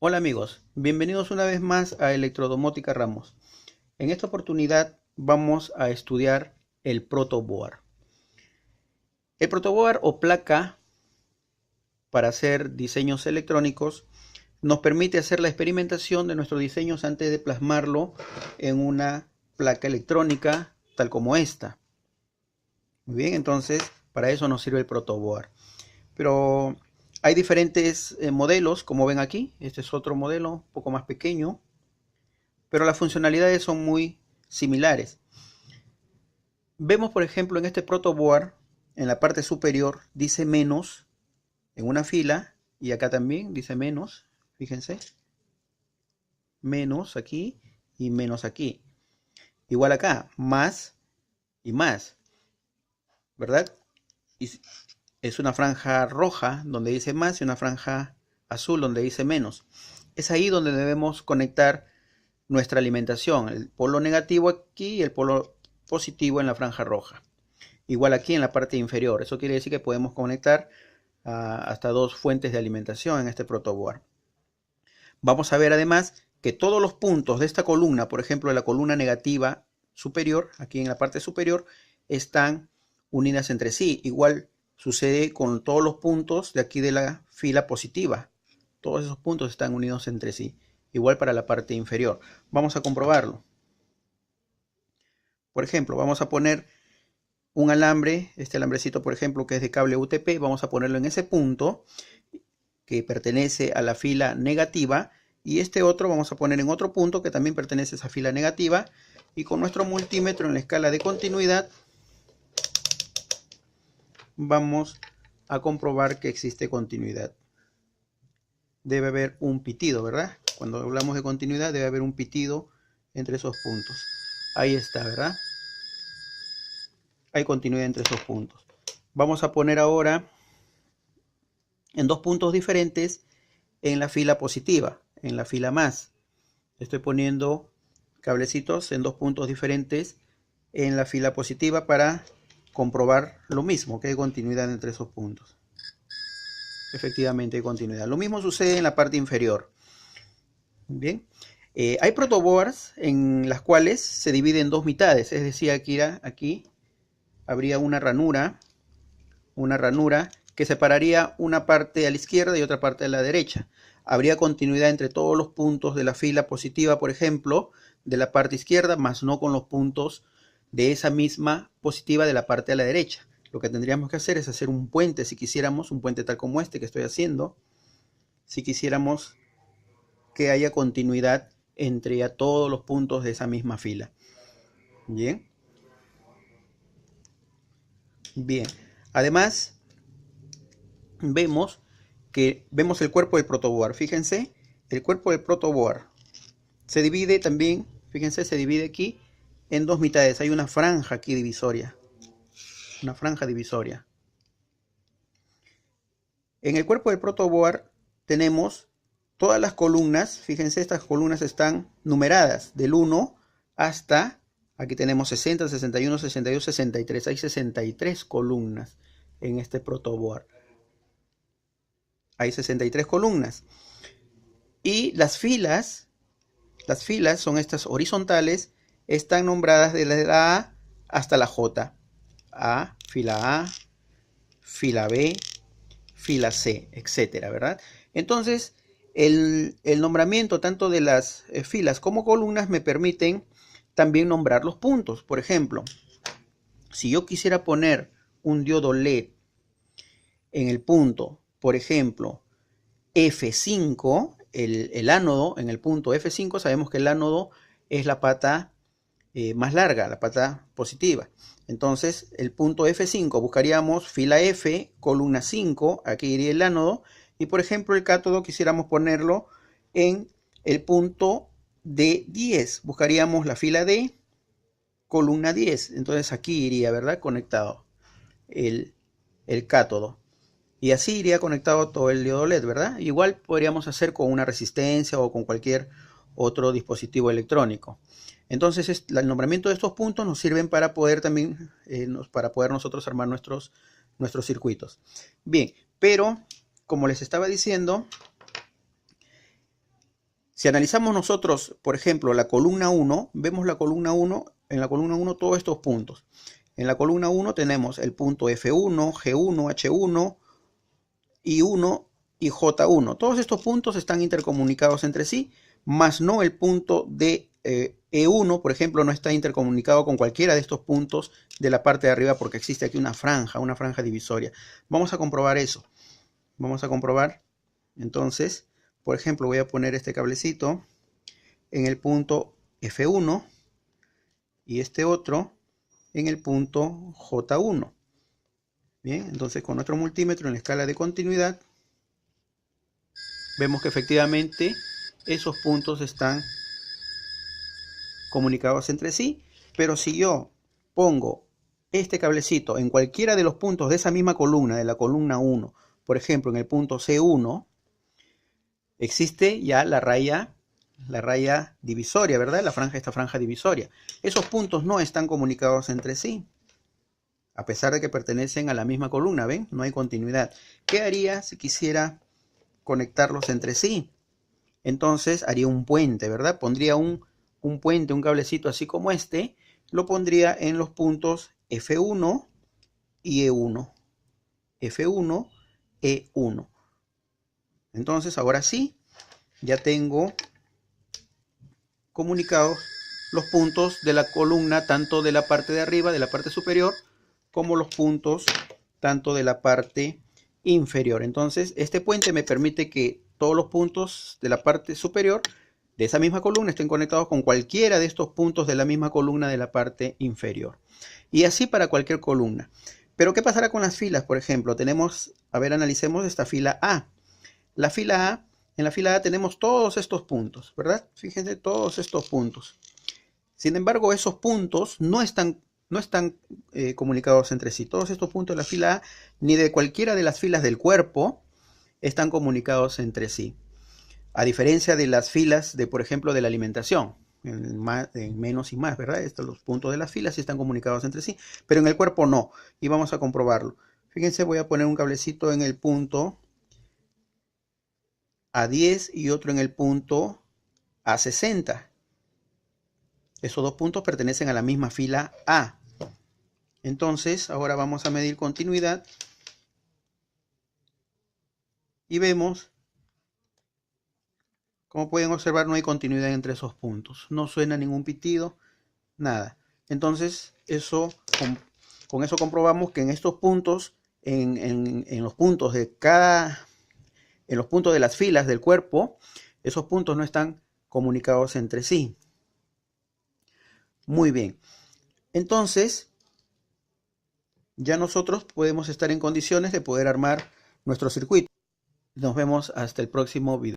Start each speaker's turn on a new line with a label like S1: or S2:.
S1: Hola amigos, bienvenidos una vez más a Electrodomótica Ramos. En esta oportunidad vamos a estudiar el protoboard. El protoboard o placa para hacer diseños electrónicos nos permite hacer la experimentación de nuestros diseños antes de plasmarlo en una placa electrónica tal como esta. Muy bien, entonces para eso nos sirve el protoboard. Pero hay diferentes modelos, como ven aquí. Este es otro modelo, un poco más pequeño, pero las funcionalidades son muy similares. Vemos, por ejemplo, en este protoboard, en la parte superior, dice menos en una fila, y acá también dice menos, fíjense, menos aquí y menos aquí. Igual acá, más y más, ¿verdad? Y es una franja roja donde dice más y una franja azul donde dice menos. Es ahí donde debemos conectar nuestra alimentación, el polo negativo aquí y el polo positivo en la franja roja. Igual aquí en la parte inferior. Eso quiere decir que podemos conectar hasta dos fuentes de alimentación en este protoboard. Vamos a ver además que todos los puntos de esta columna, por ejemplo la columna negativa superior, aquí en la parte superior, están unidas entre sí. Igual sucede con todos los puntos de aquí de la fila positiva. Todos esos puntos están unidos entre sí. Igual para la parte inferior. Vamos a comprobarlo. Por ejemplo, vamos a poner un alambre, este alambrecito por ejemplo que es de cable UTP, vamos a ponerlo en ese punto que pertenece a la fila negativa, y este otro vamos a poner en otro punto que también pertenece a esa fila negativa, y con nuestro multímetro en la escala de continuidad vamos a comprobar que existe continuidad. Debe haber un pitido, ¿verdad? Cuando hablamos de continuidad debe haber un pitido entre esos puntos. Ahí está, ¿verdad? Hay continuidad entre esos puntos. Vamos a poner ahora en dos puntos diferentes en la fila positiva, en la fila más. Estoy poniendo cablecitos en dos puntos diferentes en la fila positiva para comprobar lo mismo, que hay continuidad entre esos puntos. Efectivamente hay continuidad. Lo mismo sucede en la parte inferior. Bien. Hay protoboards en las cuales se divide en dos mitades, es decir, aquí habría una ranura que separaría una parte a la izquierda y otra parte a la derecha. Habría continuidad entre todos los puntos de la fila positiva, por ejemplo, de la parte izquierda, más no con los puntos de esa misma positiva de la parte a la derecha. Lo que tendríamos que hacer es hacer un puente, si quisiéramos, un puente tal como este que estoy haciendo, si quisiéramos que haya continuidad entre todos los puntos de esa misma fila. Bien. Bien. Además, vemos el cuerpo del protoboard. Fíjense, el cuerpo del protoboard se divide también, fíjense, se divide aquí en dos mitades. Hay una franja aquí divisoria. Una franja divisoria. En el cuerpo del protoboard tenemos todas las columnas. Fíjense, estas columnas están numeradas del 1 hasta, aquí tenemos 60, 61, 62, 63. Hay 63 columnas en este protoboard. Hay 63 columnas. Y las filas son estas horizontales, están nombradas desde la A hasta la J. A, fila B, fila C, etcétera, ¿verdad? Entonces, el nombramiento tanto de las filas como columnas me permiten también nombrar los puntos. Por ejemplo, si yo quisiera poner un diodo LED en el punto, por ejemplo, F5, el ánodo en el punto F5, sabemos que el ánodo es la pata más larga, la pata positiva. Entonces, el punto F5 buscaríamos fila F, columna 5, aquí iría el ánodo, y por ejemplo el cátodo quisiéramos ponerlo en el punto D10, buscaríamos la fila D, columna 10, entonces aquí iría, ¿verdad? Conectado el cátodo. Y así iría conectado todo el diodo LED, ¿verdad? Igual podríamos hacer con una resistencia o con cualquier otro dispositivo electrónico. Entonces, el nombramiento de estos puntos nos sirven para poder también, para poder nosotros armar nuestros circuitos. Bien, pero como les estaba diciendo, Si analizamos nosotros, por ejemplo, la columna 1, vemos la columna 1, en la columna 1 todos estos puntos. En la columna 1 tenemos el punto F1, G1, H1, I1 y J1. Todos estos puntos están intercomunicados entre sí, más no el punto de E1, por ejemplo, no está intercomunicado con cualquiera de estos puntos de la parte de arriba porque existe aquí una franja divisoria. Vamos a comprobar eso. Vamos a comprobar. Entonces, por ejemplo, voy a poner este cablecito en el punto F1 y este otro en el punto J1. Bien, entonces con nuestro multímetro en la escala de continuidad vemos que efectivamente esos puntos están comunicados entre sí, pero si yo pongo este cablecito en cualquiera de los puntos de esa misma columna, de la columna 1, por ejemplo en el punto C1, existe ya la raya divisoria, ¿verdad? Esta franja divisoria. Esos puntos no están comunicados entre sí, a pesar de que pertenecen a la misma columna, ¿ven? No hay continuidad. ¿Qué haría si quisiera conectarlos entre sí? Entonces haría un puente, ¿verdad? Pondría un puente, un cablecito así como este, lo pondría en los puntos F1 y E1. F1, E1. Entonces ahora sí, ya tengo comunicados los puntos de la columna, tanto de la parte de arriba, de la parte superior, como los puntos tanto de la parte inferior. Entonces este puente me permite que todos los puntos de la parte superior de esa misma columna estén conectados con cualquiera de estos puntos de la misma columna de la parte inferior. Y así para cualquier columna. Pero ¿qué pasará con las filas? Por ejemplo, tenemos, a ver, analicemos esta fila A. La fila A, en la fila A tenemos todos estos puntos, ¿verdad? Fíjense, todos estos puntos. Sin embargo, esos puntos no están comunicados entre sí. Todos estos puntos de la fila A, ni de cualquiera de las filas del cuerpo, están comunicados entre sí. A diferencia de las filas de, por ejemplo, de la alimentación, en menos y más, ¿verdad? Los puntos de las filas sí están comunicados entre sí, pero en el cuerpo no. Y vamos a comprobarlo. Fíjense, voy a poner un cablecito en el punto A10 y otro en el punto A60. Esos dos puntos pertenecen a la misma fila A. Entonces, ahora vamos a medir continuidad. Y vemos, como pueden observar, no hay continuidad entre esos puntos. No suena ningún pitido, nada. Entonces, con eso comprobamos que en estos puntos, en los puntos de en los puntos de las filas del cuerpo, esos puntos no están comunicados entre sí. Muy bien. Entonces, ya nosotros podemos estar en condiciones de poder armar nuestro circuito. Nos vemos hasta el próximo video.